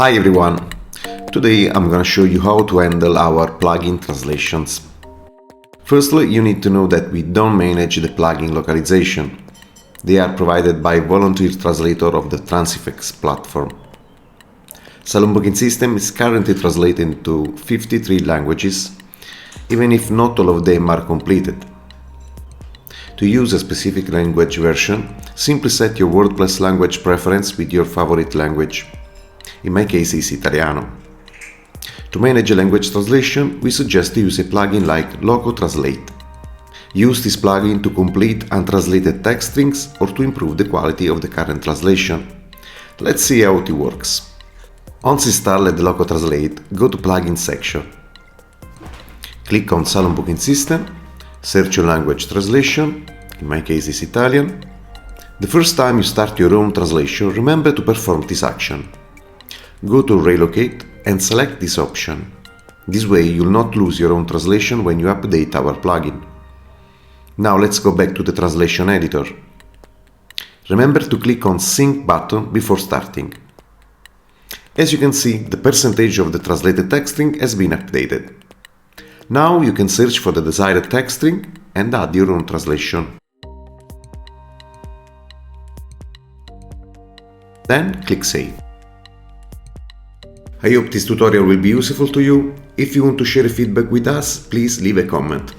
Hi everyone! Today I'm gonna show you how to handle our plugin translations. Firstly, you need to know that we don't manage the plugin localization. They are provided by volunteer translator of the Transifex platform. Salon Booking System is currently translated into 53 languages, even if not all of them are completed. To use a specific language version, simply set your WordPress language preference with your favorite language. In my case, it's Italiano. To manage a language translation, we suggest to use a plugin like LocoTranslate. Use this plugin to complete untranslated text strings or to improve the quality of the current translation. Let's see how it works. Once installed LocoTranslate, go to Plugins section. Click on Salon Booking System, search your language translation, in my case it's Italian. The first time you start your own translation, remember to perform this action. Go to Relocate and select this option. This way you'll not lose your own translation when you update our plugin. Now let's go back to the translation editor. Remember to click on Sync button before starting. As you can see, the percentage of the translated text string has been updated. Now you can search for the desired text string and add your own translation. Then click Save. I hope this tutorial will be useful to you. If you want to share feedback with us, please leave a comment.